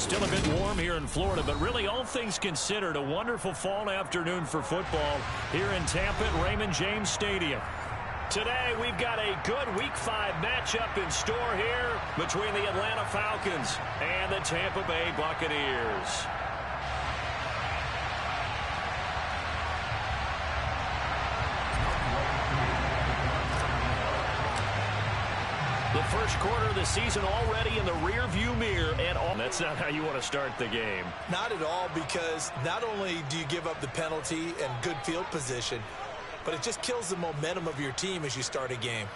Still a bit warm here in Florida, but really all things considered, a wonderful fall afternoon for football here in Tampa at Raymond James Stadium. Today we've got a good Week 5 matchup in store here between the Atlanta Falcons and the Tampa Bay Buccaneers. The first quarter of the season already in the rearview mirror, and that's not how you want to start the game. Not at all, because not only do you give up the penalty and good field position, but it just kills the momentum of your team as you start a game.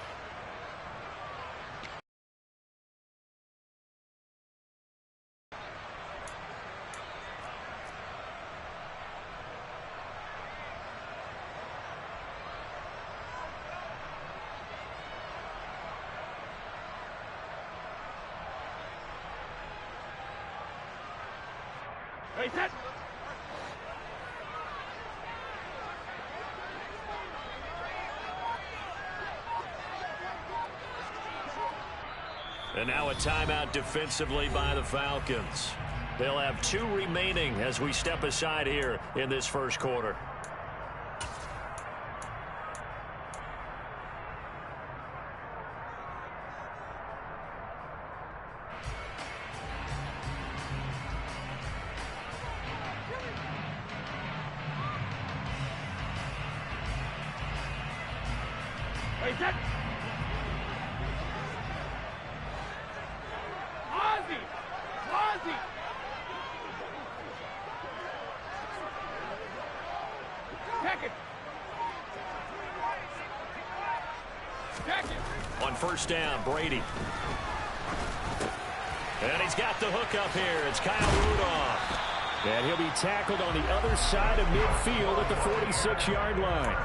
And now a timeout defensively by the Falcons. They'll have 2 remaining as we step aside here in this first quarter. On first down, Brady. And he's got the hook up here. It's Kyle Rudolph. And he'll be tackled on the other side of midfield at the 46-yard line.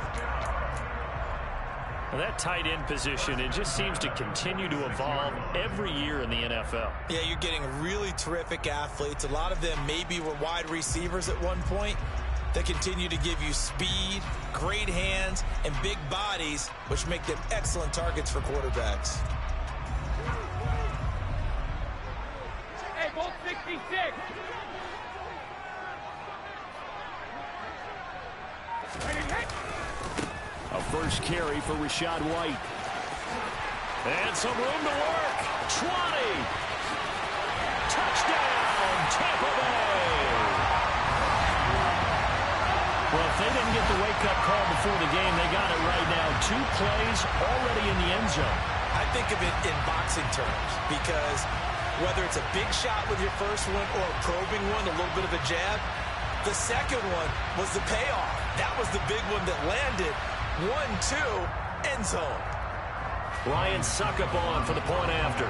Well, that tight end position, it just seems to continue to evolve every year in the NFL. Yeah, you're getting really terrific athletes. A lot of them maybe were wide receivers at one point. They continue to give you speed, great hands, and big bodies, which make them excellent targets for quarterbacks. Hey, Bolt 66. A first carry for Rachaad White. And some room to work. 20. Touchdown, Tampa Bay. Well, if they didn't get the wake-up call before the game, they got it right now. 2 plays already in the end zone. I think of it in boxing terms, because whether it's a big shot with your first one or a probing one, a little bit of a jab, the second one was the payoff. That was the big one that landed. 1-2, end zone. Ryan Suckup on for the point after.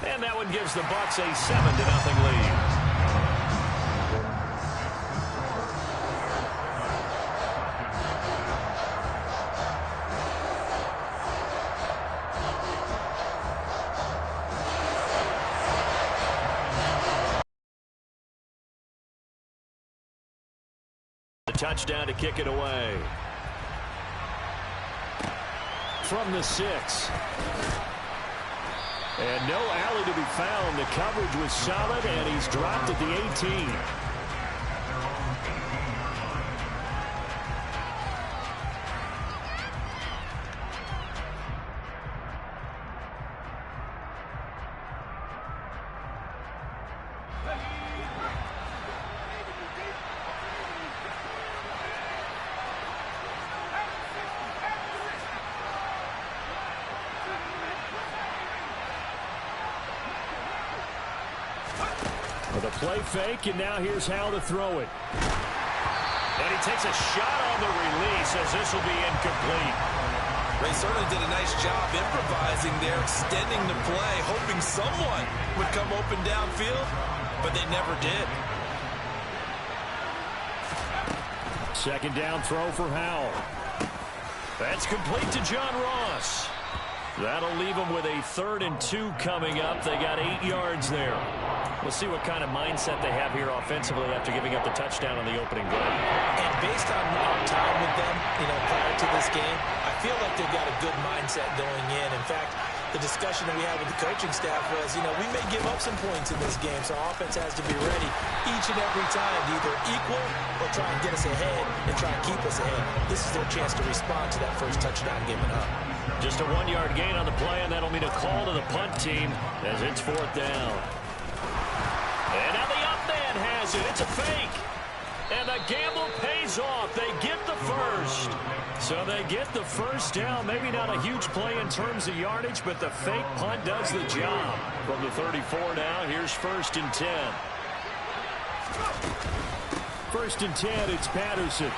And that one gives the Bucs a 7-0 lead. The touchdown to kick it away. From the 6. And no alley to be found. The coverage was solid, and he's dropped at the 18. With a play fake, and now here's how to throw it. And he takes a shot on the release as this will be incomplete. Ray certainly did a nice job improvising there, extending the play, hoping someone would come open downfield, but they never did. Second down throw for Howell. That's complete to John Ross. That'll leave them with a 3rd and 2 coming up. They got 8 yards there. We'll see what kind of mindset they have here offensively after giving up the touchdown on the opening drive. And based on our time with them, prior to this game, I feel like they've got a good mindset going in. In fact, The discussion that we had with the coaching staff was, we may give up some points in this game, so our offense has to be ready each and every time to either equal or try and get us ahead and try and keep us ahead. This is their chance to respond to that first touchdown given up. Just a 1-yard gain on the play, and that'll mean a call to the punt team as it's 4th down. And now the up man has it. It's a fake. And the gamble pays off. They get the first. So they get the first down. Maybe not a huge play in terms of yardage, but the fake punt does the job. From the 34 now, here's 1st and 10. 1st and 10, it's Patterson.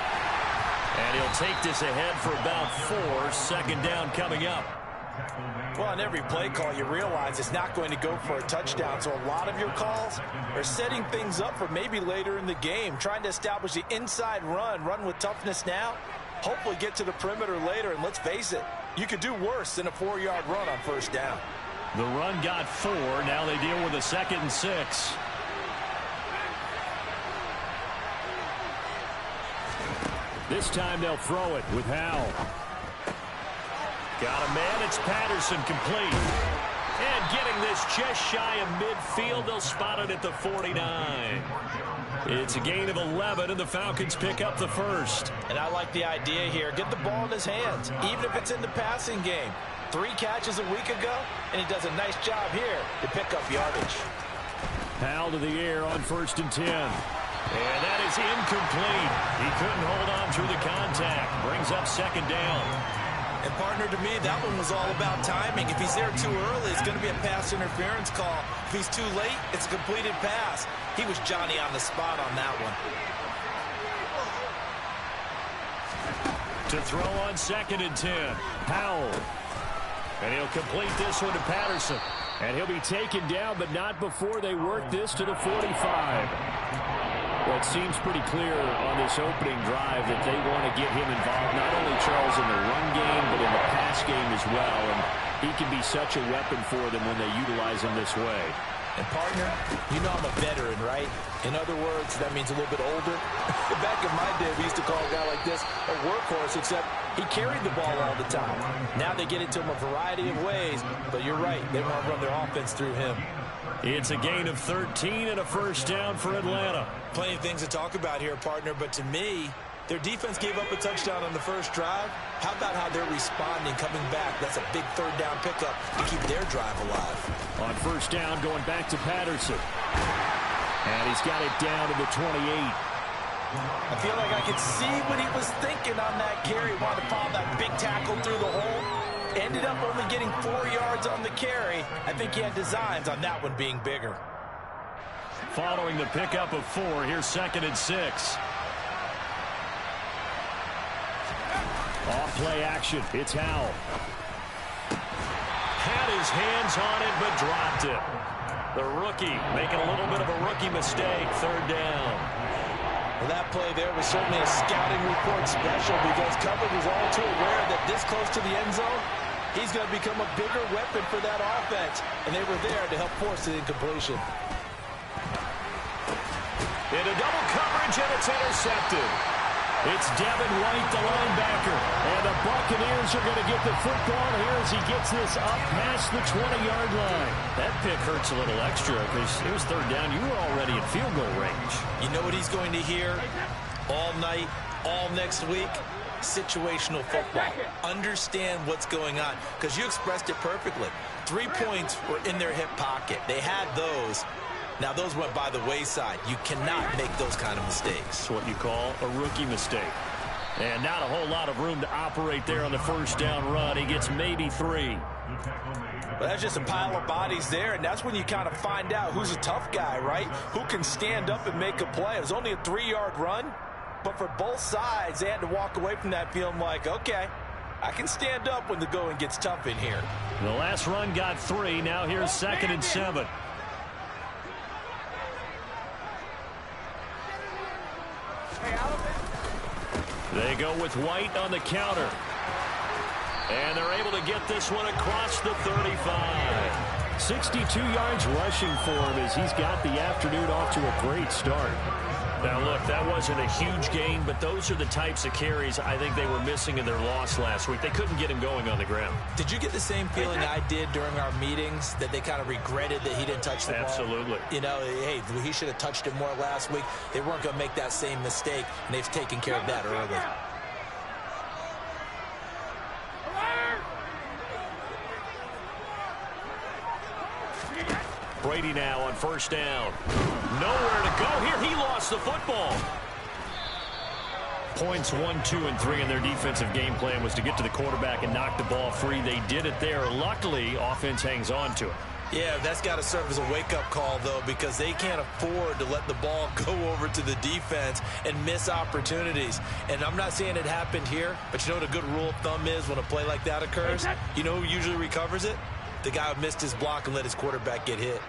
And he'll take this ahead for about 4. 2nd down coming up. Well, on every play call, you realize it's not going to go for a touchdown. So a lot of your calls are setting things up for maybe later in the game, trying to establish the inside run with toughness now, hopefully get to the perimeter later. And let's face it, you could do worse than a 4-yard run on 1st down. The run got 4. Now they deal with a 2nd and 6. This time they'll throw it with Howell. Got a man. It's Patterson, complete. And getting this just shy of midfield. They'll spot it at the 49. It's a gain of 11, and the Falcons pick up the first. And I like the idea here. Get the ball in his hands, even if it's in the passing game. 3 catches a week ago, and he does a nice job here to pick up yardage. Howell to the air on 1st and 10. And that is incomplete. He couldn't hold on through the contact. Brings up 2nd down. And, partner, to me, that one was all about timing. If he's there too early, it's going to be a pass interference call. If he's too late, it's a completed pass. He was Johnny on the spot on that one. To throw on 2nd and 10. Howell. And he'll complete this one to Patterson. And he'll be taken down, but not before they work this to the 45. Well, it seems pretty clear on this opening drive that they want to get him involved, not only, Charles, in the run game, but in the pass game as well. And he can be such a weapon for them when they utilize him this way. And, partner, you know I'm a veteran, right? In other words, that means a little bit older. Back in my day, we used to call a guy like this a workhorse, except he carried the ball all the time. Now they get it to him a variety of ways, but you're right. They want to run their offense through him. It's a gain of 13 and a 1st down for Atlanta. Plenty of things to talk about here, partner, but to me, their defense gave up a touchdown on the first drive. How about how they're responding, coming back? That's a big 3rd down pickup to keep their drive alive. On 1st down, going back to Patterson. And he's got it down to the 28. I feel like I could see what he was thinking on that carry. Wanted to follow that big tackle through the hole. Ended up only getting 4 yards on the carry. I think he had designs on that one being bigger. Following the pickup of 4, here's 2nd and 6. Off play action. It's Howell. Had his hands on it, but dropped it. The rookie making a little bit of a rookie mistake. 3rd down. Well, that play there was certainly a scouting report special because coverage was all too aware that this close to the end zone, he's going to become a bigger weapon for that offense. And they were there to help force the incompletion. Into double coverage, and it's intercepted. It's Devin White, the linebacker. And the Buccaneers are going to get the football here as he gets this up past the 20-yard line. That pick hurts a little extra because it was 3rd down. You were already in field goal range. You know what he's going to hear all night, all next week? Situational football. Understand what's going on because you expressed it perfectly. 3 points were in their hip pocket. They had those. Now, those went by the wayside. You cannot make those kind of mistakes. It's what you call a rookie mistake. And not a whole lot of room to operate there on the 1st down run. He gets maybe 3. But that's just a pile of bodies there, and that's when you kind of find out who's a tough guy, right? Who can stand up and make a play. It was only a 3-yard run, but for both sides, they had to walk away from that feeling like, okay, I can stand up when the going gets tough in here. The last run got 3. Now here's 2nd and 7. They go with White on the counter. And they're able to get this one across the 35. 62 yards rushing for him as he's got the afternoon off to a great start. Now, look, that wasn't a huge gain, but those are the types of carries I think they were missing in their loss last week. They couldn't get him going on the ground. Did you get the same feeling I did during our meetings, that they kind of regretted that he didn't touch the ball? Absolutely. You know, hey, he should have touched it more last week. They weren't going to make that same mistake, and they've taken care of that early. Brady now on first down. Nowhere to go here. He lost the football. Points 1, 2, and 3 in their defensive game plan was to get to the quarterback and knock the ball free. They did it there. Luckily, offense hangs on to it. Yeah, that's got to serve as a wake-up call, though, because they can't afford to let the ball go over to the defense and miss opportunities. And I'm not saying it happened here, but you know what a good rule of thumb is when a play like that occurs? You know who usually recovers it? The guy who missed his block and let his quarterback get hit.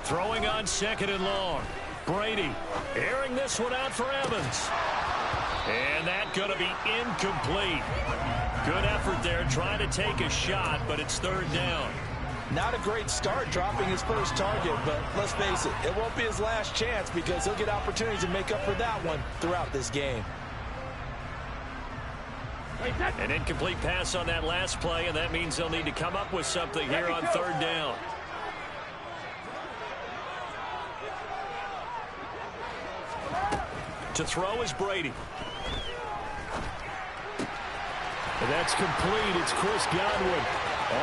Throwing on second and long. Brady airing this one out for Evans. And that's going to be incomplete. Good effort there trying to take a shot, but it's third down. Not a great start dropping his first target, but let's face it, it won't be his last chance because he'll get opportunities to make up for that one throughout this game. An incomplete pass on that last play, and that means they'll need to come up with something here on third down. To throw is Brady. And that's complete. It's Chris Godwin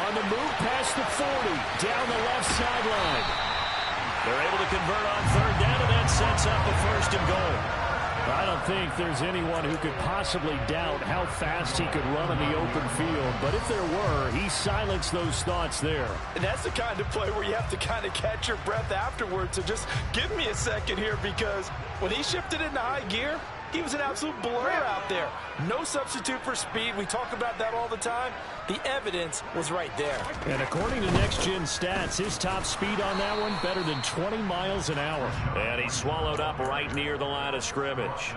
on the move past the 40, down the left sideline. They're able to convert on third down, and that sets up a first and goal. I don't think there's anyone who could possibly doubt how fast he could run in the open field. But if there were, he silenced those thoughts there. And that's the kind of play where you have to kind of catch your breath afterwards. So just give me a second here, because when he shifted into high gear, he was an absolute blur out there. No substitute for speed. We talk about that all the time. The evidence was right there. And according to Next Gen Stats, his top speed on that one better than 20 miles an hour. And he swallowed up right near the line of scrimmage.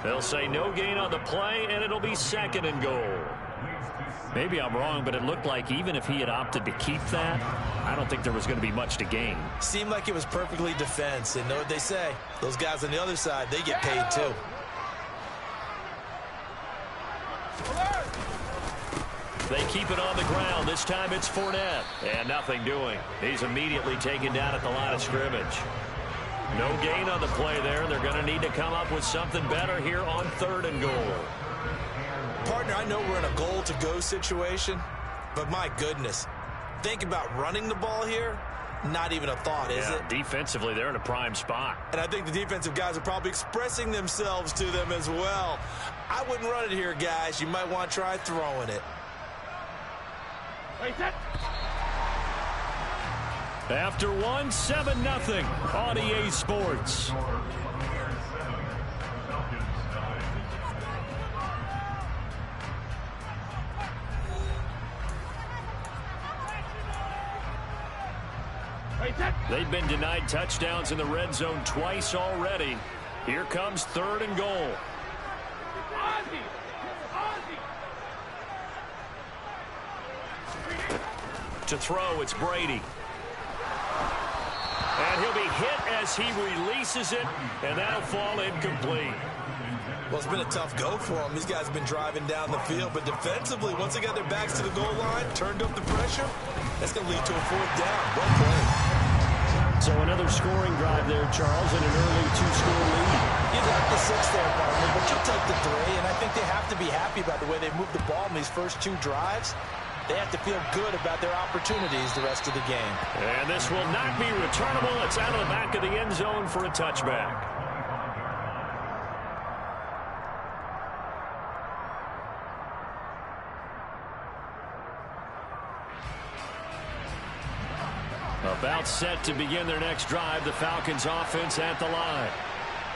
They'll say no gain on the play, and it'll be second and goal. Maybe I'm wrong, but it looked like even if he had opted to keep that, I don't think there was going to be much to gain. Seemed like it was perfectly defense. And know what they say? Those guys on the other side, they get paid too. They keep it on the ground. This time it's Fournette. And nothing doing. He's immediately taken down at the line of scrimmage. No gain on the play there. They're going to need to come up with something better here on third and goal. Partner, I know we're in a goal-to-go situation, but my goodness, think about running the ball here. Not even a thought, is it? Defensively, they're in a prime spot. And I think the defensive guys are probably expressing themselves to them as well. I wouldn't run it here, guys. You might want to try throwing it. After 7-0 on EA Sports. They've been denied touchdowns in the red zone twice already. Here comes third and goal. To throw, it's Brady. And he'll be hit as he releases it, and that'll fall incomplete. Well, it's been a tough go for them. These guys have been driving down the field, but defensively, once they got their backs to the goal line, turned up the pressure, that's going to lead to a fourth down. Well played. So another scoring drive there, Charles, and an early two-score lead. You'd like the 6 there, partner, but you'll take the 3, and I think they have to be happy about the way they moved the ball in these first 2 drives. They have to feel good about their opportunities the rest of the game. And this will not be returnable. It's out of the back of the end zone for a touchback. About set to begin their next drive, the Falcons offense at the line.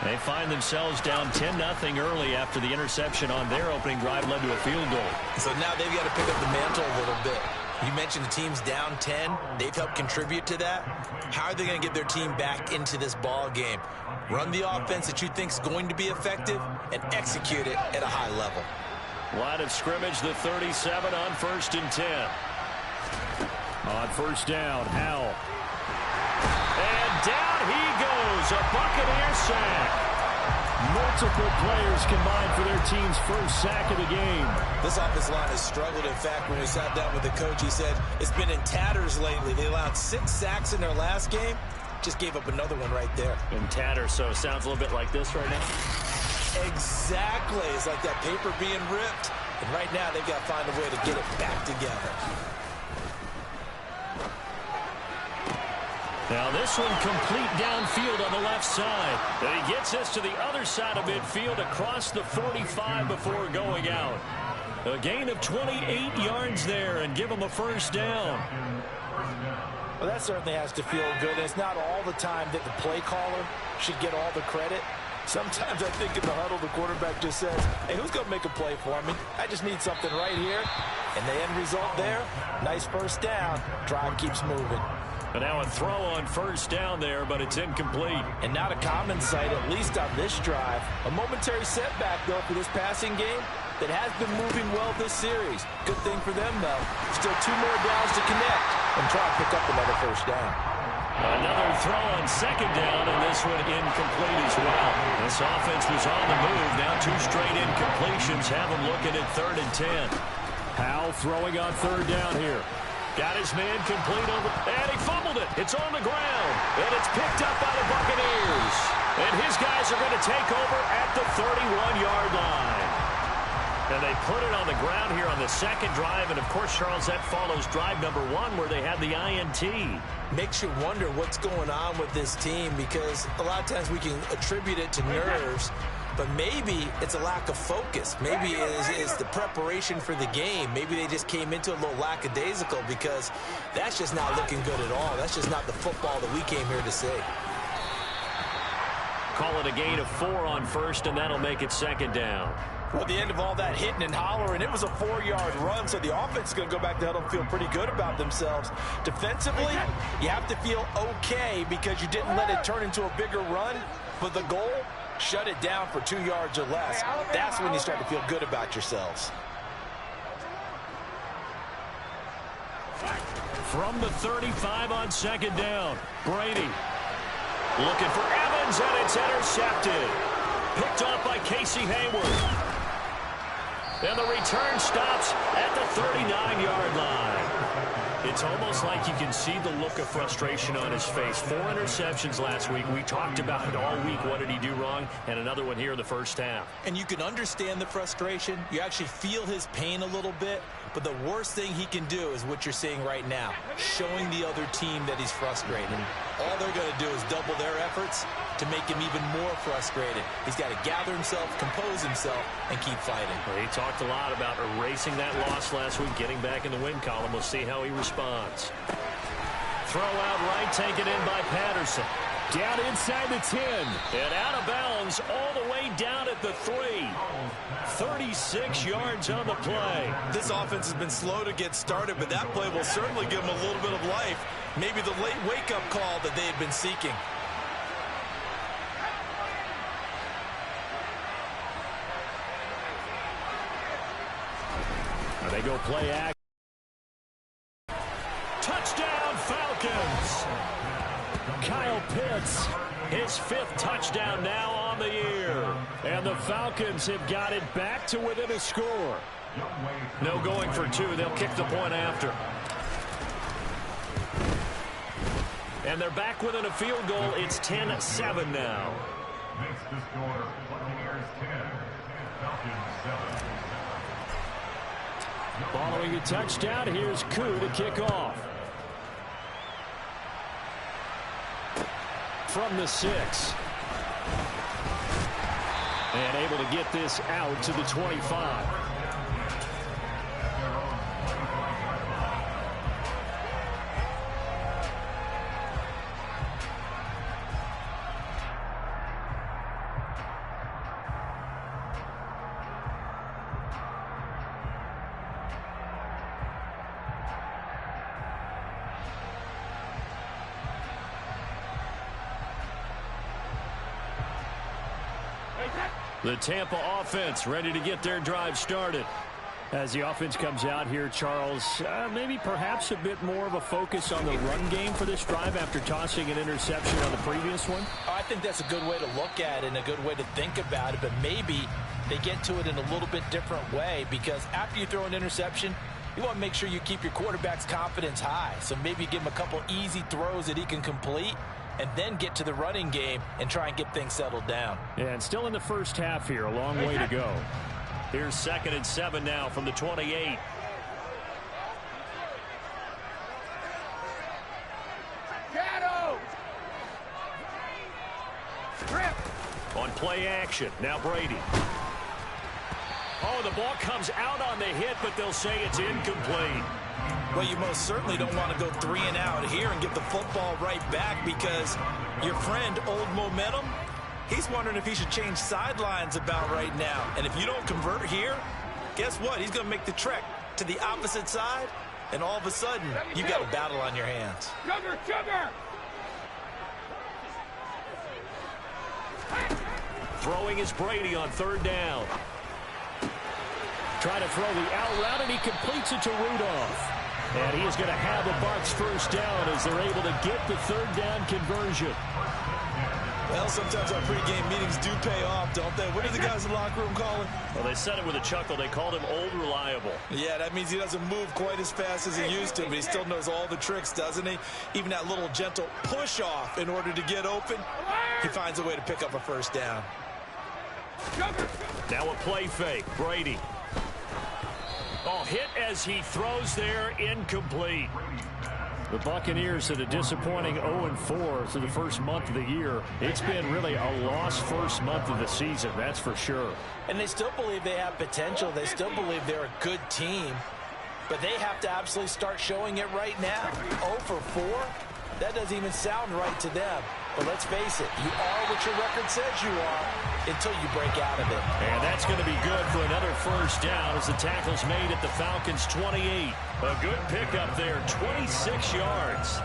They find themselves down 10-0 early after the interception on their opening drive led to a field goal. So now they've got to pick up the mantle a little bit. You mentioned the team's down 10. They've helped contribute to that. How are they going to get their team back into this ball game? Run the offense that you think is going to be effective and execute it at a high level. Line of scrimmage, the 37 on 1st and 10. On first down, Howell. And down he goes. A Buccaneer sack. Multiple players combined for their team's first sack of the game. This offensive line has struggled. In fact, when we sat down with the coach, he said it's been in tatters lately. They allowed 6 sacks in their last game. Just gave up another one right there. In tatters, so it sounds a little bit like this right now. Exactly. It's like that paper being ripped. And right now, they've got to find a way to get it back together. Now this one complete downfield on the left side. And he gets this to the other side of midfield across the 45 before going out. A gain of 28 yards there and give him a first down. Well, that certainly has to feel good. It's not all the time that the play caller should get all the credit. Sometimes I think in the huddle, the quarterback just says, hey, who's going to make a play for me? I just need something right here. And the end result there, nice first down. Drive keeps moving. And now a throw on first down there, but it's incomplete. And not a common sight, at least on this drive. A momentary setback, though, for this passing game that has been moving well this series. Good thing for them, though. Still 2 more downs to connect and try to pick up another first down. Another throw on second down, and this one incomplete as well. This offense was on the move. Now 2 straight incompletions have them looking at 3rd and 10. Howell throwing on 3rd down here. Got his man complete over, and he fumbled it. It's on the ground, and it's picked up by the Buccaneers. And his guys are going to take over at the 31-yard line. And they put it on the ground here on the second drive. And, of course, Charles, that follows drive number 1 where they had the INT. Makes you wonder what's going on with this team because a lot of times we can attribute it to nerves, but maybe it's a lack of focus. Maybe it's the preparation for the game. Maybe they just came into a little lackadaisical because that's just not looking good at all. That's just not the football that we came here to see. Call it a gain of 4 on first, and that'll make it 2nd down. Well, at the end of all that hitting and hollering, it was a 4-yard run, so the offense is going to go back to huddle and feel pretty good about themselves. Defensively, you have to feel okay because you didn't let it turn into a bigger run, but the goal, shut it down for 2 yards or less. That's when you start to feel good about yourselves. From the 35 on 2nd down, Brady looking for Evans, and it's intercepted. Picked off by Casey Hayward. And the return stops at the 39-yard line. It's almost like you can see the look of frustration on his face. 4 interceptions last week. We talked about it all week. What did he do wrong? And another one here in the first half. And you can understand the frustration. You actually feel his pain a little bit. But the worst thing he can do is what you're seeing right now, showing the other team that he's frustrated. All they're going to do is double their efforts to make him even more frustrated. He's got to gather himself, compose himself, and keep fighting. Well, he talked a lot about erasing that loss last week, getting back in the win column. We'll see how he responds. Throw out right, taken in by Patterson. Down inside the 10. And out of bounds all the way down at the 3. 36 yards on the play. This offense has been slow to get started, but that play will certainly give them a little bit of life. Maybe the late wake-up call that they had been seeking. They go play action. Touchdown, Falcons. Kyle Pitts, his 5th touchdown now on the year. And the Falcons have got it back to within a score. No going for 2. They'll kick the point after. And they're back within a field goal. It's 10-7 now. Makes the score Buccaneers 10, Falcons 7. Following a touchdown, here's Koo to kick off. From the 6. And able to get this out to the 25. The Tampa offense ready to get their drive started. As the offense comes out here, Charles, maybe perhaps a bit more of a focus on the run game for this drive after tossing an interception on the previous one? I think that's a good way to look at it and a good way to think about it, but maybe they get to it in a little bit different way, because after you throw an interception, you want to make sure you keep your quarterback's confidence high. So maybe give him a couple easy throws that he can complete and then get to the running game and try and get things settled down. Yeah, and still in the first half here, a long way to go. Here's 2nd and 7 now from the 28. Shadow! Grip! On play action, now Brady. Oh, the ball comes out on the hit, but they'll say it's incomplete. Well, you most certainly don't want to go 3 and out here and get the football right back, because your friend, Old Momentum, he's wondering if he should change sidelines about right now. And if you don't convert here, guess what? He's going to make the trek to the opposite side, and all of a sudden, you got a battle on your hands. Sugar! Throwing is Brady on 3rd down. Trying to throw the out route, and he completes it to Rudolph. And he is going to have the Bucs first down as they're able to get the 3rd down conversion. Well, sometimes our pregame meetings do pay off, don't they? What do the guys in the locker room call it? Well, they said it with a chuckle. They called him Old Reliable. Yeah, that means he doesn't move quite as fast as he used to, but he still knows all the tricks, doesn't he? Even that little gentle push-off in order to get open, he finds a way to pick up a first down. Now a play fake. Brady. Oh, hit as he throws there, incomplete. The Buccaneers had a disappointing 0-4 through the first month of the year. It's been really a lost first month of the season, that's for sure. And they still believe they have potential. They still believe they're a good team. But they have to absolutely start showing it right now. 0-4? That doesn't even sound right to them. But let's face it, you are what your record says you are until you break out of it. And that's going to be good for another first down as the tackle's made at the Falcons' 28. A good pickup there, 26 yards.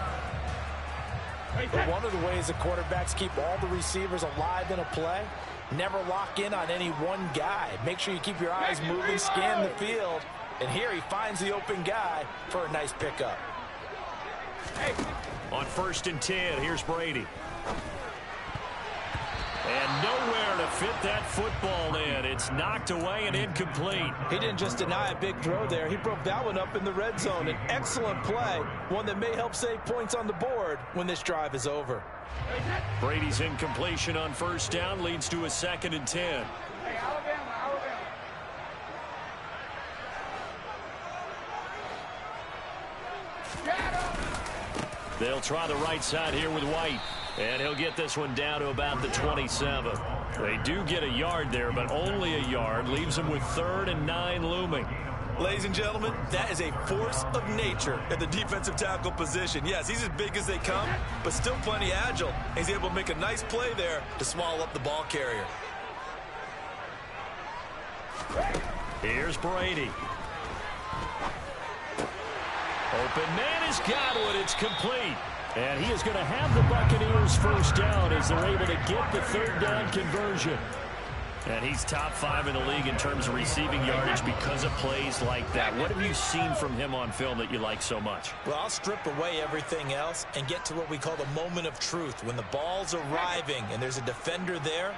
But one of the ways the quarterbacks keep all the receivers alive in a play, never lock in on any one guy. Make sure you keep your eyes moving, scan the field. And here he finds the open guy for a nice pickup. On 1st and 10, here's Brady. And nowhere to fit that football in. It's knocked away and incomplete. He didn't just deny a big throw there. He broke that one up in the red zone. An excellent play, one that may help save points on the board when this drive is over. Brady's incompletion on 1st down leads to a 2nd and 10. Hey, Alabama. They'll try the right side here with White. And he'll get this one down to about the 27. They do get a yard there, but only a yard. Leaves them with 3rd and 9 looming. Ladies and gentlemen, that is a force of nature at the defensive tackle position. Yes, he's as big as they come, but still plenty agile. He's able to make a nice play there to swallow up the ball carrier. Here's Brady. Open man is Godwin. It's complete. And he is going to have the Buccaneers first down as they're able to get the 3rd down conversion. And he's top 5 in the league in terms of receiving yardage because of plays like that. What have you seen from him on film that you like so much? Well, I'll strip away everything else and get to what we call the moment of truth. When the ball's arriving and there's a defender there,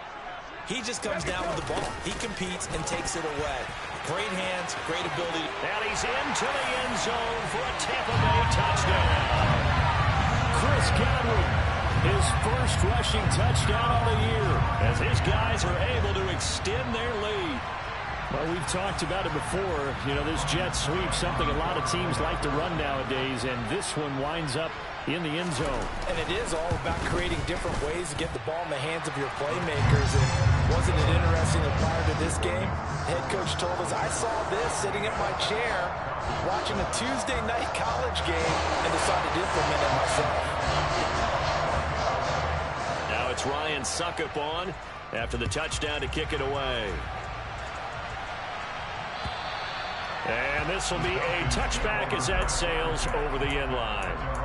he just comes down with the ball. He competes and takes it away. Great hands, great ability. And he's into the end zone for a Tampa Bay touchdown. Chris Godwin, his first rushing touchdown of the year, as his guys are able to extend their lead. Well, we've talked about it before. You know, this jet sweep, something a lot of teams like to run nowadays, and this one winds up in the end zone. And it is all about creating different ways to get the ball in the hands of your playmakers. And wasn't it interesting that prior to this game, the head coach told us, I saw this sitting at my chair watching a Tuesday night college game and decided to implement it myself. Now it's Ryan Suckup on after the touchdown to kick it away. And this will be a touchback as that sails over the end line.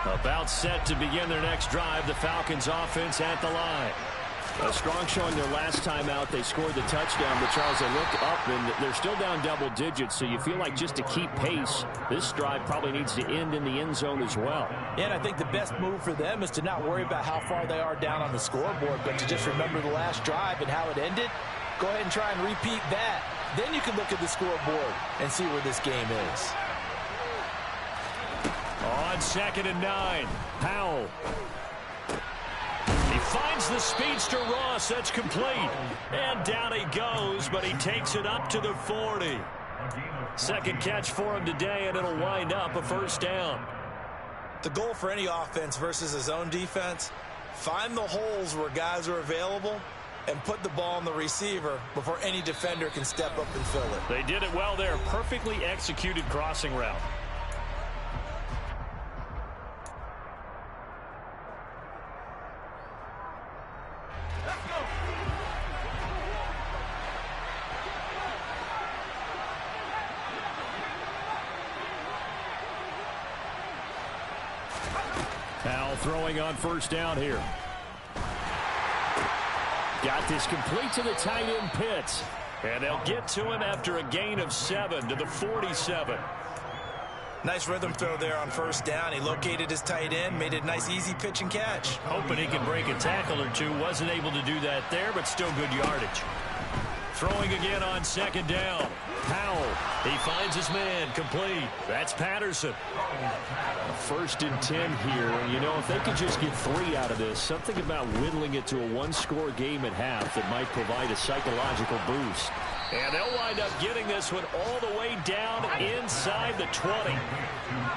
About set to begin their next drive. The Falcons offense at the line. A strong showing their last time out. They scored the touchdown, but Charles, they look up and they're still down double digits, so you feel like just to keep pace, this drive probably needs to end in the end zone as well. Yeah, and I think the best move for them is to not worry about how far they are down on the scoreboard, but to just remember the last drive and how it ended. Go ahead and try and repeat that. Then you can look at the scoreboard and see where this game is. On 2nd and 9, Powell. He finds the speedster Ross. That's complete. And down he goes, but he takes it up to the 40. Second catch for him today, and it'll wind up a first down. The goal for any offense versus his own defense, find the holes where guys are available and put the ball on the receiver before any defender can step up and fill it. They did it well there. Perfectly executed crossing route. Powell throwing on first down here. Got this complete to the tight end Pitts. And they'll get to him after a gain of 7 to the 47. Nice rhythm throw there on first down. He located his tight end, made it a nice easy pitch and catch. Hoping he can break a tackle or two. Wasn't able to do that there, but still good yardage. Throwing again on 2nd down. Powell. He finds his man. Complete. That's Patterson. 1st and 10 here. And, you know, if they could just get 3 out of this, something about whittling it to a one-score game at half that might provide a psychological boost. And they'll wind up getting this one all the way down inside the 20.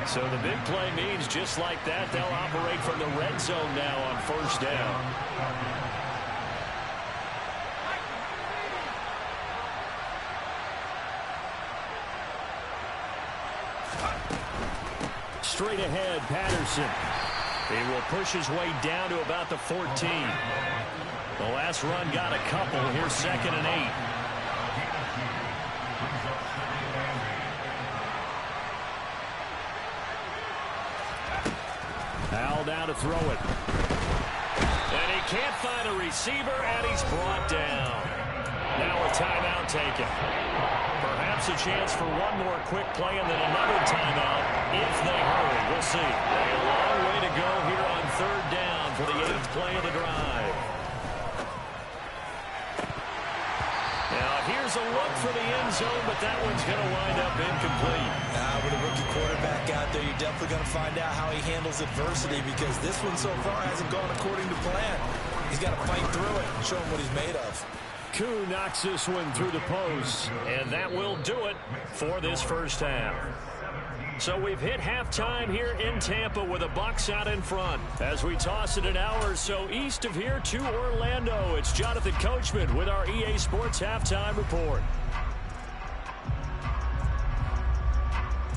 So the big play means just like that, they'll operate from the red zone now on first down. Straight ahead, Patterson. He will push his way down to about the 14. The last run got a couple. Here's 2nd and 8. Powell down to throw it. And he can't find a receiver, and he's brought down. Now a timeout taken. Perhaps a chance for one more quick play and then another timeout if they hurry. We'll see. A long way to go here on 3rd down for the 8th play of the drive. Now here's a look for the end zone, but that one's going to wind up incomplete. With a rookie quarterback out there, you're definitely going to find out how he handles adversity because this one so far hasn't gone according to plan. He's got to fight through it and show him what he's made of. Koo knocks this one through the post, and that will do it for this first half. So we've hit halftime here in Tampa with the Bucs out in front. As we toss it an hour or so east of here to Orlando, it's Jonathan Coachman with our EA Sports Halftime Report.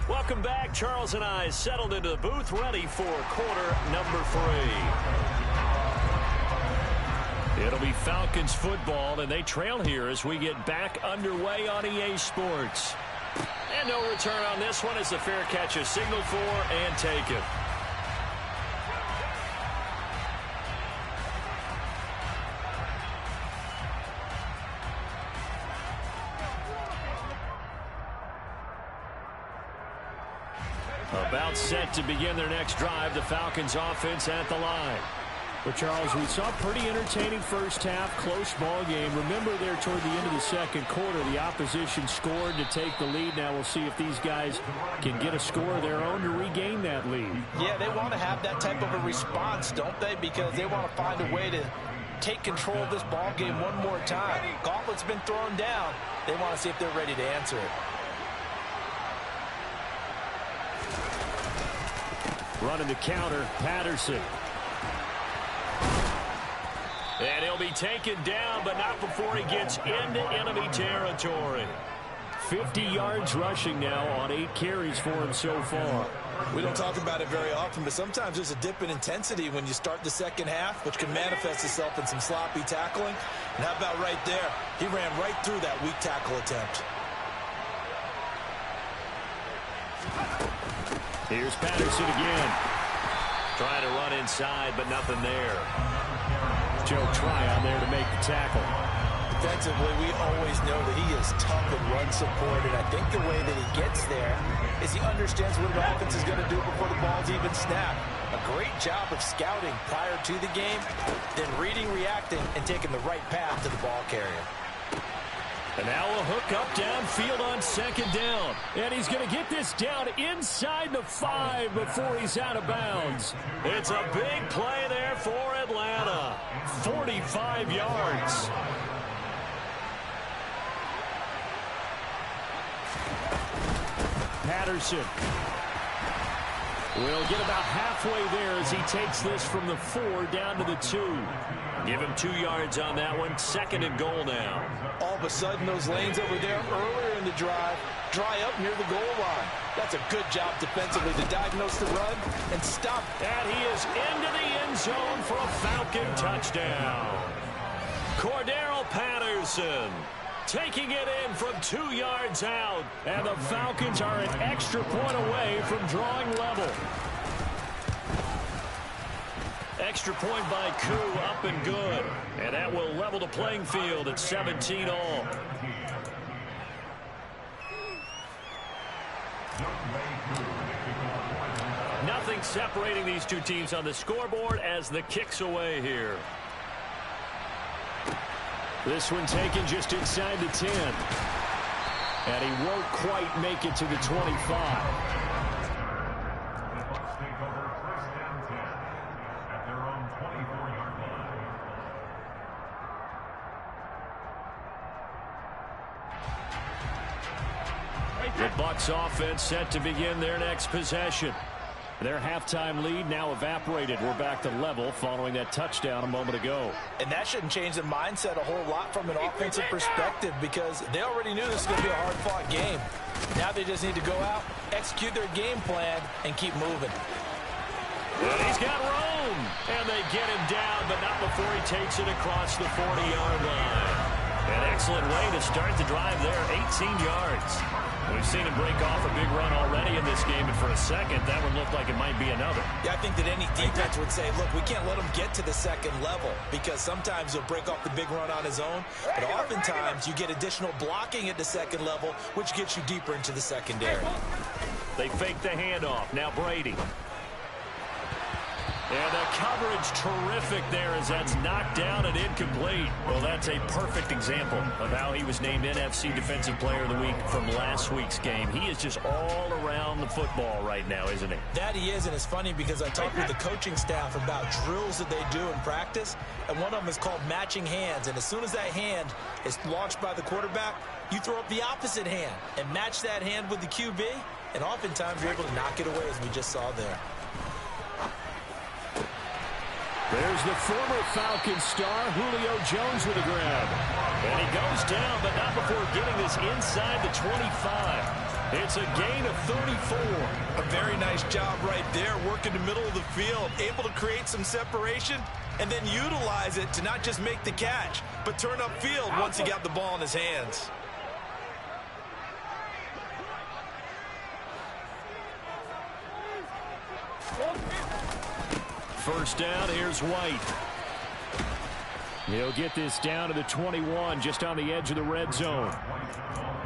Welcome back. Charles and I settled into the booth, ready for quarter number 3. It'll be Falcons football, and they trail here as we get back underway on EA Sports. And no return on this one as the fair catch is signaled for and taken. About set to begin their next drive, the Falcons offense at the line. But, Charles, we saw a pretty entertaining first half, close ball game. Remember there toward the end of the second quarter, the opposition scored to take the lead. Now we'll see if these guys can get a score of their own to regain that lead. Yeah, they want to have that type of a response, don't they? Because they want to find a way to take control of this ball game one more time. Gauntlet's been thrown down. They want to see if they're ready to answer it. Running the counter, Patterson. And he'll be taken down, but not before he gets into enemy territory. 50 yards rushing now on 8 carries for him so far. We don't talk about it very often, but sometimes there's a dip in intensity when you start the second half, which can manifest itself in some sloppy tackling. And how about right there? He ran right through that weak tackle attempt. Here's Patterson again. Trying to run inside, but nothing there. Joe Tryon there to make the tackle. Defensively, we always know that he is tough and run support, and I think the way that he gets there is he understands what an offense is going to do before the ball's even snapped. A great job of scouting prior to the game, then reading, reacting, and taking the right path to the ball carrier. And now a hook up downfield on second down. And he's going to get this down inside the 5 before he's out of bounds. It's a big play there for Atlanta. 45 yards. Patterson will get about halfway there as he takes this from the 4 down to the 2. Give him 2 yards on that one. 2nd and goal now. All of a sudden, those lanes that were there earlier in the drive dry up near the goal line. That's a good job defensively to diagnose the run and stop. And he is into the end zone for a Falcon touchdown. Cordero Patterson taking it in from 2 yards out. And the Falcons are an extra point away from drawing level. Extra point by Koo, up and good. And that will level the playing field at 17 all. Nothing separating these two teams on the scoreboard as the kick's away here. This one taken just inside the 10. And he won't quite make it to the 25. The Bucs offense set to begin their next possession. Their halftime lead now evaporated. We're back to level following that touchdown a moment ago. And that shouldn't change the mindset a whole lot from an offensive perspective because they already knew this was going to be a hard-fought game. Now they just need to go out, execute their game plan, and keep moving. And he's got room. And they get him down, but not before he takes it across the 40-yard line. An excellent way to start the drive there, 18 yards. We've seen him break off a big run already in this game, and for a second, that one looked like it might be another. Yeah, I think that any defense would say, look, we can't let him get to the second level because sometimes he'll break off the big run on his own, but oftentimes you get additional blocking at the second level, which gets you deeper into the secondary. They fake the handoff. Now Brady. And the coverage terrific there as that's knocked down and incomplete. Well, that's a perfect example of how he was named NFC Defensive Player of the Week from last week's game. He is just all around the football right now, isn't he? That he is, and it's funny because I talked with the coaching staff about drills that they do in practice, and one of them is called matching hands. And as soon as that hand is launched by the quarterback, you throw up the opposite hand and match that hand with the QB, and oftentimes you're able to knock it away as we just saw there. There's the former Falcons star, Julio Jones with a grab. And he goes down, but not before getting this inside the 25. It's a gain of 34. A very nice job right there, working the middle of the field, able to create some separation, and then utilize it to not just make the catch, but turn upfield once he got the ball in his hands. First down, here's White. He'll get this down to the 21, just on the edge of the red zone.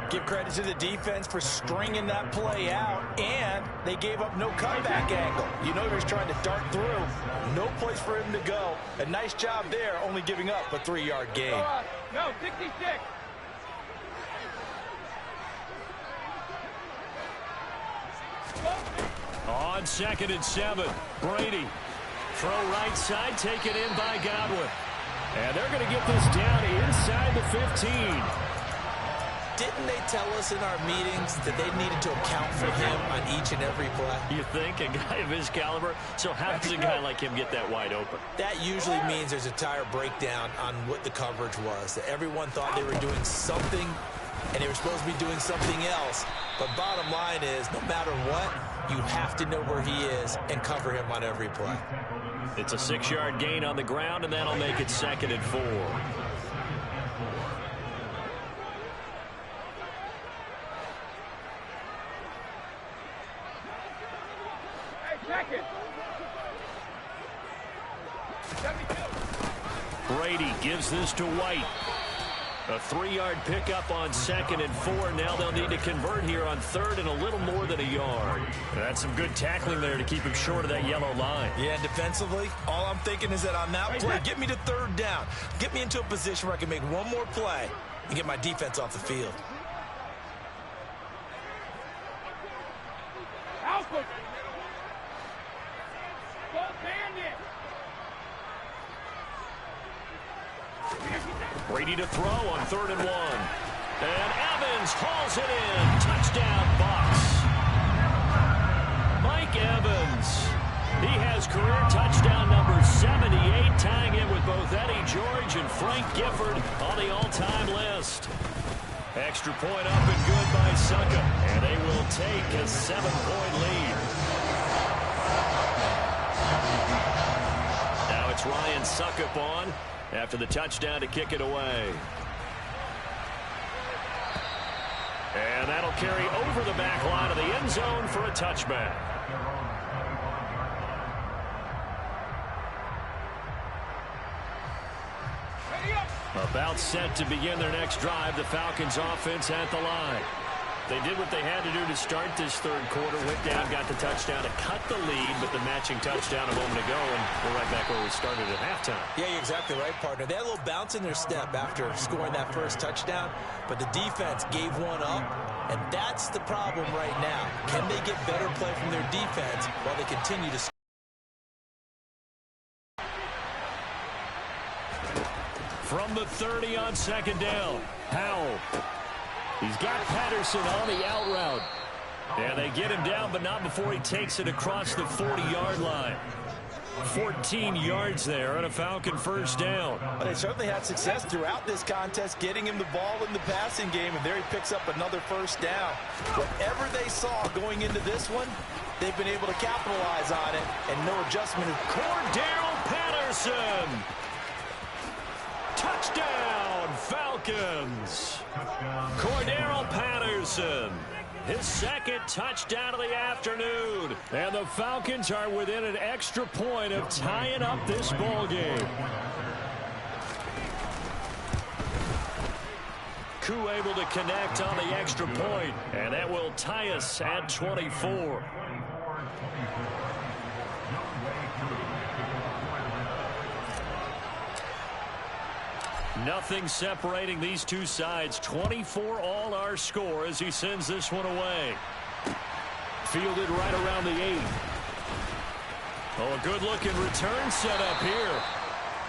Give credit to the defense for stringing that play out, and they gave up no comeback angle. You know he was trying to dart through. No place for him to go. A nice job there, only giving up a 3-yard gain. No, 66. On 2nd and 7, Brady. Throw right side, taken in by Godwin. And they're going to get this down inside the 15. Didn't they tell us in our meetings that they needed to account for him on each and every play? You think? A guy of his caliber? So how does a guy like him get that wide open? That usually means there's a tire breakdown on what the coverage was. That everyone thought they were doing something, and they were supposed to be doing something else. But bottom line is, no matter what, you have to know where he is and cover him on every play. It's a 6-yard gain on the ground, and that'll make it 2nd and 4. Hey, check it. Brady gives this to White. A 3-yard pickup on 2nd and 4. Now they'll need to convert here on 3rd and a little more than a yard. That's some good tackling there to keep him short of that yellow line. Yeah, and defensively, all I'm thinking is that on that play, get me to 3rd down. Get me into a position where I can make one more play and get my defense off the field. Alpha. Go bandit. Brady to throw on 3rd and 1. And Evans hauls it in. Touchdown, Bucs. Mike Evans. He has career touchdown number 78, tying it with both Eddie George and Frank Gifford on the all-time list. Extra point up and good by Suckup. And they will take a 7-point lead. Now it's Ryan Suckup on after the touchdown to kick it away. And that'll carry over the back line of the end zone for a touchback. About set to begin their next drive, the Falcons offense at the line. They did what they had to do to start this 3rd quarter, went down, got the touchdown to cut the lead, but the matching touchdown a moment ago, and we're right back where we started at halftime. Yeah, you're exactly right, partner. They had a little bounce in their step after scoring that first touchdown, but the defense gave one up, and that's the problem right now. Can they get better play from their defense while they continue to score? From the 30 on 2nd down, Howell. He's got Patterson on the out route. And they get him down, but not before he takes it across the 40-yard line. 14 yards there on a Falcon first down. Well, they certainly had success throughout this contest, getting him the ball in the passing game, and there he picks up another first down. Whatever they saw going into this one, they've been able to capitalize on it, and no adjustment. Cordero Patterson. Touchdown, Falcons. Cordero Patterson. His 2nd touchdown of the afternoon. And the Falcons are within an extra point of tying up this ball game. Koo able to connect on the extra point. And that will tie us at 24. Nothing separating these two sides. 24 all our score as he sends this one away. Fielded right around the 8. Oh, a good-looking return set up here.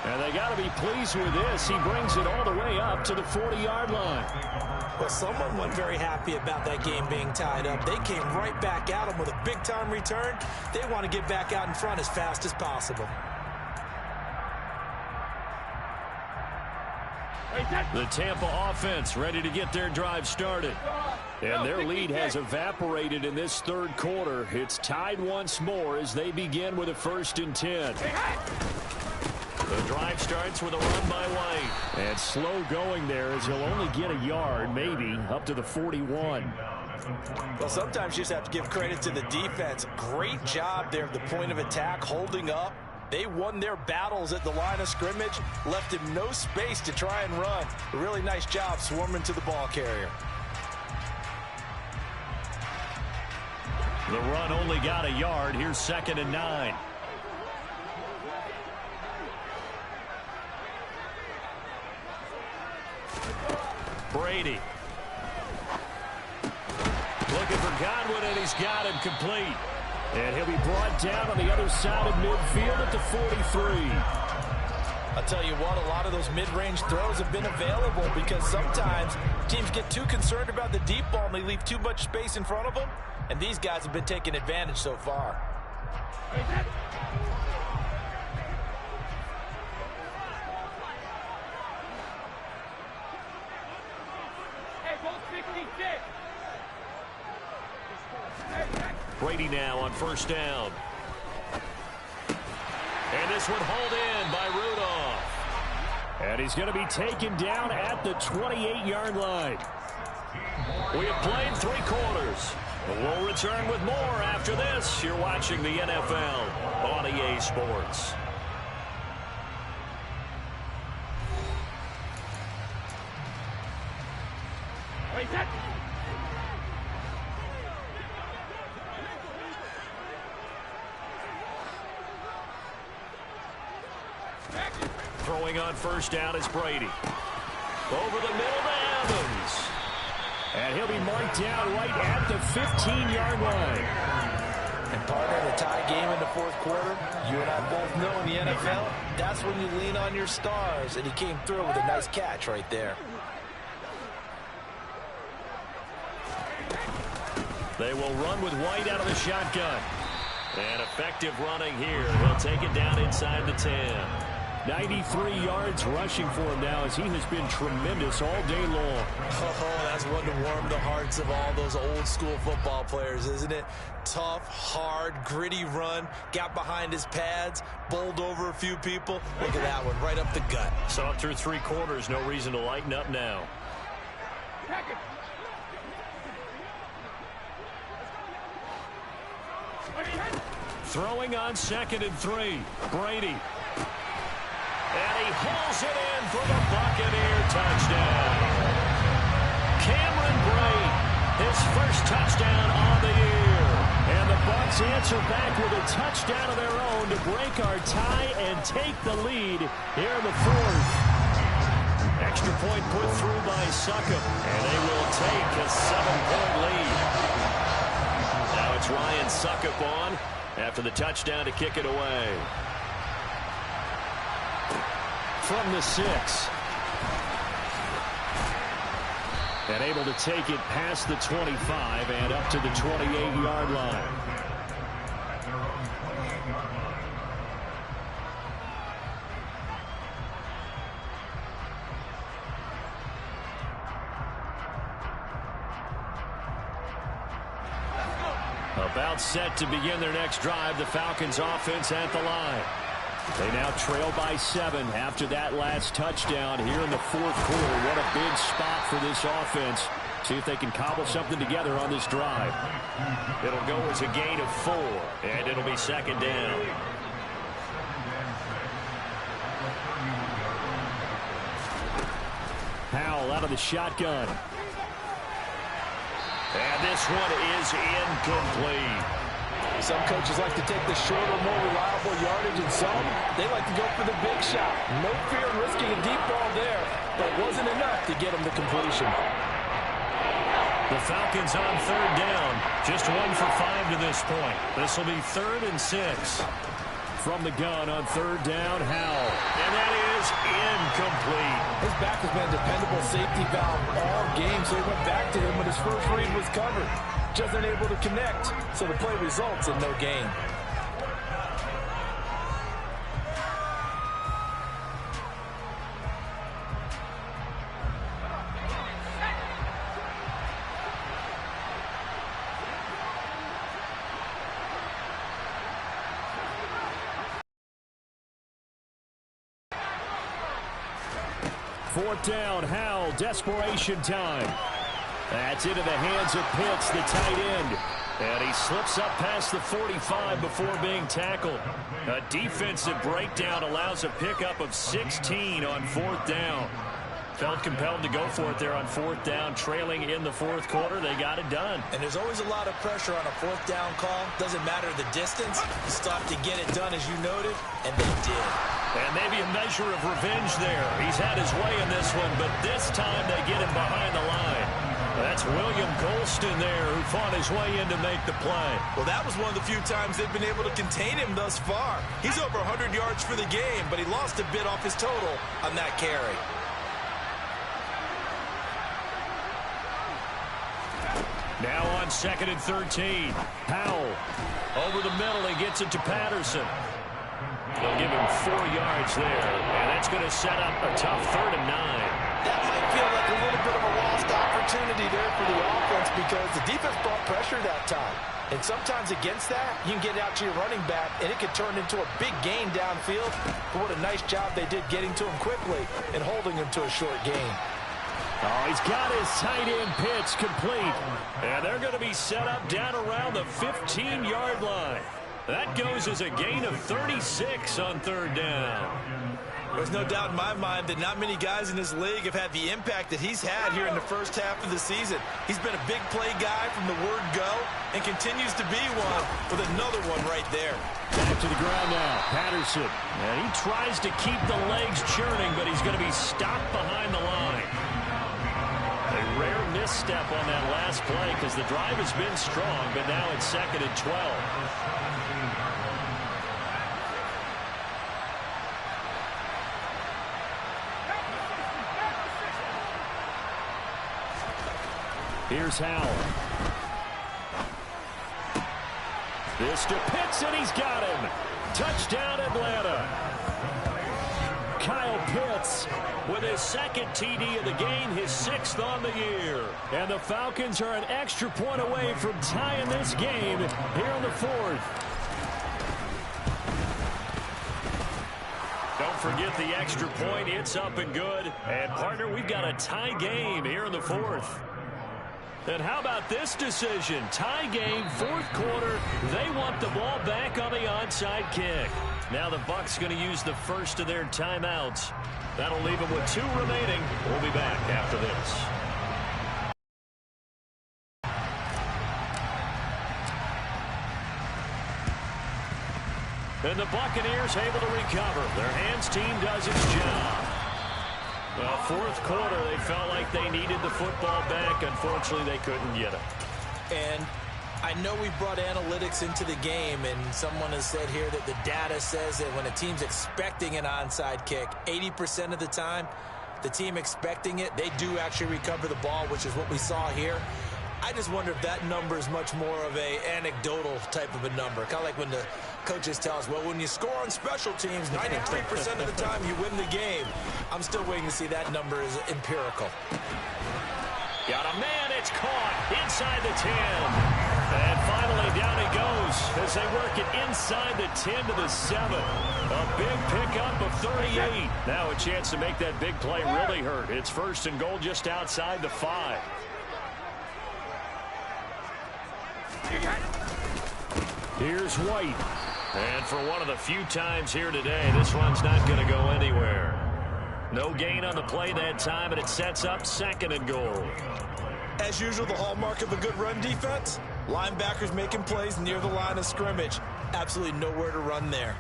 And they got to be pleased with this. He brings it all the way up to the 40-yard line. Well, someone wasn't very happy about that game being tied up. They came right back at him with a big-time return. They want to get back out in front as fast as possible. The Tampa offense ready to get their drive started. And their lead has evaporated in this 3rd quarter. It's tied once more as they begin with a 1st and 10. The drive starts with a run by White. And slow going there as he'll only get a yard, maybe, up to the 41. Well, sometimes you just have to give credit to the defense. Great job there at the point of attack, holding up. They won their battles at the line of scrimmage, left him no space to try and run. A really nice job swarming to the ball carrier. The run only got a yard. Here's 2nd and 9. Brady. Looking for Godwin, and he's got him complete. And he'll be brought down on the other side of midfield at the 43. I'll tell you what, a lot of those mid-range throws have been available because sometimes teams get too concerned about the deep ball and they leave too much space in front of them. And these guys have been taking advantage so far. Brady now on 1st down. And this one hauled in by Rudolph. And he's going to be taken down at the 28-yard line. We have played 3 quarters. We'll return with more after this. You're watching the NFL on EA Sports. Throwing on first down is Brady. Over the middle to Evans. And he'll be marked down right at the 15-yard line. And partner, the tie game in the fourth quarter, you and I both know in the NFL, that's when you lean on your stars. And he came through with a nice catch right there. They will run with White out of the shotgun. And effective running here. He'll take it down inside the 10. 93 yards rushing for him now as he has been tremendous all day long. Oh, that's one to warm the hearts of all those old school football players, isn't it? Tough, hard, gritty run. Got behind his pads, bowled over a few people. Look at that one, right up the gut. Saw it through 3 quarters. No reason to lighten up now. Throwing on 2nd and 3. Brady. And he hauls it in for the Buccaneer touchdown. Cameron Brate, his first touchdown on the year. And the Bucs answer back with a touchdown of their own to break our tie and take the lead here in the 4th. Extra point put through by Succop, and they will take a 7-point lead. Now it's Ryan Succop on after the touchdown to kick it away. From the 6. And able to take it past the 25 and up to the 28-yard line. About set to begin their next drive, the Falcons offense at the line. They now trail by 7 after that last touchdown here in the 4th quarter. What a big spot for this offense. See if they can cobble something together on this drive. It'll go as a gain of 4, and it'll be 2nd down. Powell out of the shotgun. And this one is incomplete. Some coaches like to take the shorter, more reliable yardage, and some, they like to go for the big shot. No fear in risking a deep ball there, but it wasn't enough to get them to completion. The Falcons on 3rd down. Just 1 for 5 to this point. This will be 3rd and 6. From the gun on 3rd down, Howell. And that is incomplete. His back has been a dependable safety valve all game, so he went back to him when his first read was covered. Just unable to connect, so the play results in no gain. Fourth down, Howell, desperation time. That's into the hands of Pitts, the tight end. And he slips up past the 45 before being tackled. A defensive breakdown allows a pickup of 16 on 4th down. Felt compelled to go for it there on 4th down, trailing in the 4th quarter. They got it done. And there's always a lot of pressure on a 4th down call. Doesn't matter the distance. You still have to get it done, as you noted, and they did. And maybe a measure of revenge there. He's had his way in this one, but this time they get him behind the line. That's William Golston there who fought his way in to make the play. Well, that was one of the few times they've been able to contain him thus far. He's over 100 yards for the game, but he lost a bit off his total on that carry. Now on 2nd and 13. Powell over the middle. He gets it to Patterson. They'll give him 4 yards there, and that's going to set up a tough 3rd and 9. That might feel like a little bit of a lost opportunity there for the offense because the defense brought pressure that time. And sometimes against that, you can get out to your running back, and it could turn into a big gain downfield. But what a nice job they did getting to him quickly and holding him to a short gain. Oh, he's got his tight end pitch complete. And they're going to be set up down around the 15-yard line. That goes as a gain of 36 on third down. There's no doubt in my mind that not many guys in this league have had the impact that he's had here in the first half of the season. He's been a big play guy from the word go and continues to be one with another one right there. Back to the ground now. Patterson. And he tries to keep the legs churning, but he's going to be stopped behind the line. A rare misstep on that last play because the drive has been strong, but now it's 2nd and 12. Here's Howell. This to Pitts, and he's got him. Touchdown, Atlanta. Kyle Pitts with his 2nd TD of the game, his 6th on the year. And the Falcons are an extra point away from tying this game here in the 4th. Don't forget the extra point. It's up and good. And, partner, we've got a tie game here in the 4th. And how about this decision? Tie game, 4th quarter. They want the ball back on the onside kick. Now the Bucs going to use the first of their timeouts. That'll leave them with 2 remaining. We'll be back after this. And the Buccaneers able to recover. Their hands team does its job. Well, 4th quarter, they felt like they needed the football back. Unfortunately, they couldn't get it. And I know we brought analytics into the game, and someone has said here that the data says that when a team's expecting an onside kick, 80% of the time, the team expecting it, they do actually recover the ball, which is what we saw here. I just wonder if that number is much more of a anecdotal type of a number. Kind of like when the coaches tell us, well, when you score on special teams, 93% of the time you win the game. I'm still waiting to see that number is empirical. Got a man, it's caught inside the 10. And finally down he goes as they work it inside the 10 to the 7. A big pickup of 38. Now a chance to make that big play really hurt. It's 1st and goal just outside the 5. Here's White. And for one of the few times here today, this one's not going to go anywhere. No gain on the play that time, and it sets up 2nd and goal. As usual, the hallmark of a good run defense, linebackers making plays near the line of scrimmage. Absolutely nowhere to run there.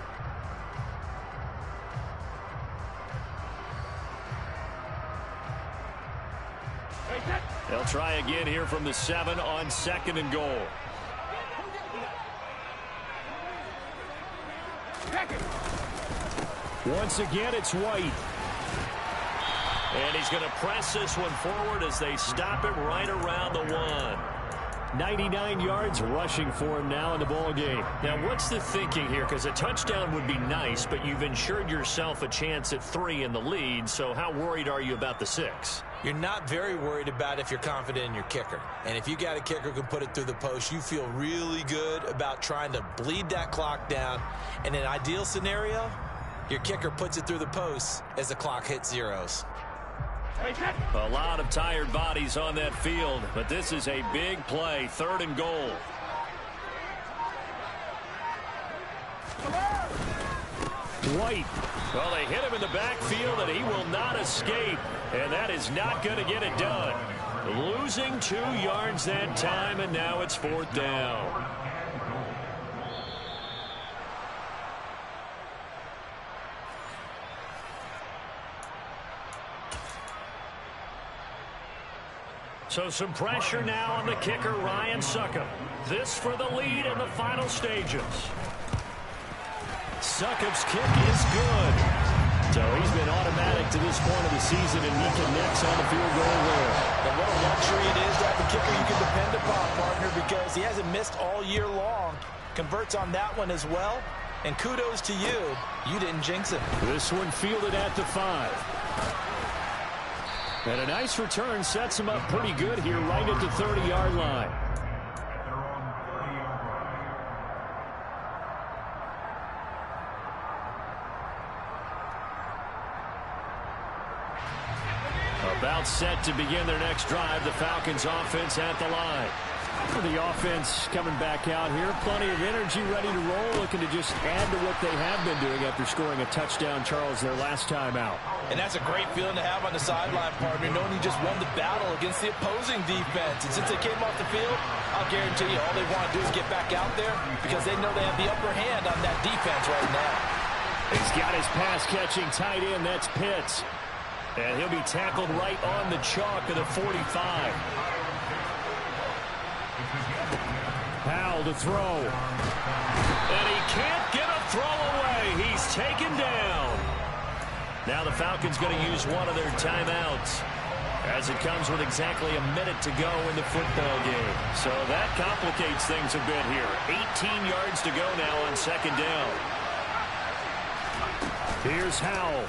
They'll try again here from the 7 on 2nd and goal. Once again, it's White. And he's going to press this one forward as they stop it right around the 1. 99 yards rushing for him now in the ball game. Now, what's the thinking here? Because a touchdown would be nice, but you've ensured yourself a chance at 3 in the lead, so how worried are you about the 6? You're not very worried about if you're confident in your kicker. And if you got a kicker who can put it through the post, you feel really good about trying to bleed that clock down. In an ideal scenario, your kicker puts it through the post as the clock hits zeros. A lot of tired bodies on that field, but this is a big play, 3rd and goal. White. Well, they hit him in the backfield, and he will not escape. And that is not going to get it done. Losing 2 yards that time, and now it's 4th down. So some pressure now on the kicker, Ryan Succop. This for the lead in the final stages. Succop's kick is good. So he's been automatic to this point of the season, and he connects on the field goal there. And what a luxury it is to have a kicker you can depend upon, partner, because he hasn't missed all year long. Converts on that one as well. And kudos to you. You didn't jinx him. This one fielded at the 5. And a nice return sets him up pretty good here right at the 30-yard line. About set to begin their next drive. The Falcons offense at the line. For the defense coming back out here. Plenty of energy, ready to roll, looking to just add to what they have been doing after scoring a touchdown, Charles, their last time out. And that's a great feeling to have on the sideline, partner, knowing you just won the battle against the opposing defense. And since they came off the field, I'll guarantee you all they want to do is get back out there because they know they have the upper hand on that defense right now. He's got his pass-catching tight end. That's Pitts. And he'll be tackled right on the chalk of the 45. Powell to throw. And he can't get a throw away. He's taken down. Now the Falcons going to use one of their timeouts as it comes with exactly a minute to go in the football game. So that complicates things a bit here. 18 yards to go now on second down. Here's Howell.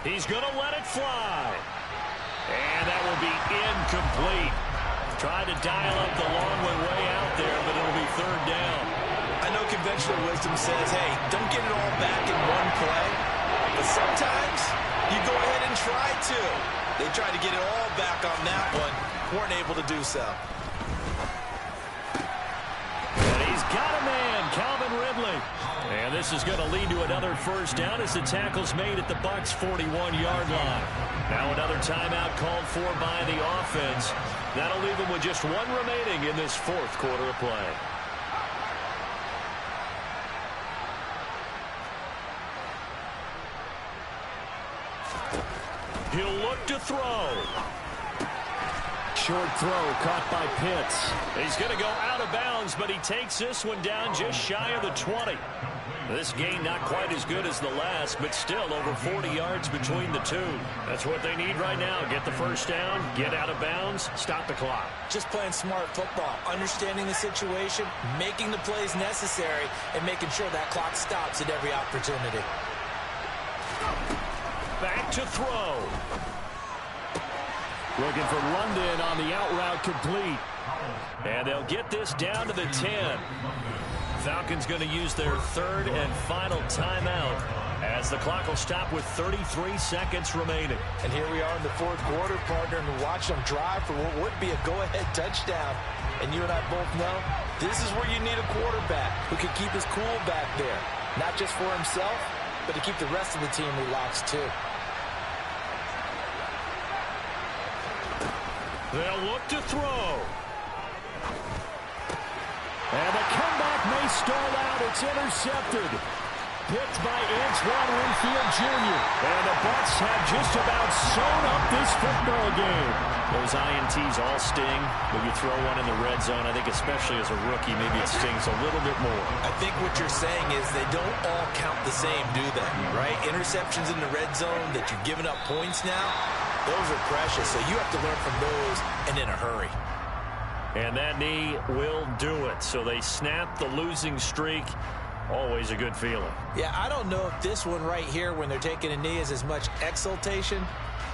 He's going to let it fly. And that will be incomplete. Tried to dial up the long way out there, but it'll be third down. I know conventional wisdom says, hey, don't get it all back in one play. But sometimes you go ahead and try to. They tried to get it all back on that one. Weren't able to do so. And he's got a man, Calvin Ridley. And this is going to lead to another first down as the tackle's made at the Bucs' 41-yard line. Now another timeout called for by the offense. That'll leave them with just one remaining in this fourth quarter of play. He'll look to throw. Short throw caught by Pitts. He's going to go out of bounds, but he takes this one down just shy of the 20. This gain not quite as good as the last, but still over 40 yards between the two. That's what they need right now. Get the first down, get out of bounds, stop the clock. Just playing smart football, understanding the situation, making the plays necessary, and making sure that clock stops at every opportunity. Back to throw. Looking for London on the out route complete. And they'll get this down to the 10. Falcons going to use their third and final timeout as the clock will stop with 33 seconds remaining. And here we are in the fourth quarter, partner, and watch them drive for what would be a go-ahead touchdown. And you and I both know this is where you need a quarterback who can keep his cool back there. Not just for himself, but to keep the rest of the team relaxed too. They'll look to throw. And the comeback may stall out. It's intercepted. Picked by Antoine Winfield Jr. And the Bucs have just about sewn up this football game. Those INTs all sting, but you throw one in the red zone. I think especially as a rookie, maybe it stings a little bit more. I think what you're saying is they don't all count the same, do they? Right? Interceptions in the red zone that you've given up points now, those are precious. So you have to learn from those and in a hurry. And that knee will do it. So they snap the losing streak. Always a good feeling. Yeah, I don't know if this one right here when they're taking a knee is as much exultation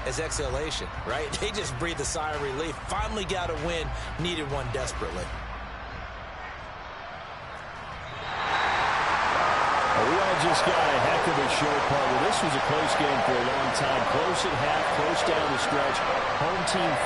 as exhalation, right? They just breathe a sigh of relief. Finally got a win. Needed one desperately. We all just got a heck of a show, partner. This was a close game for a long time. Close at half, close down the stretch. Home team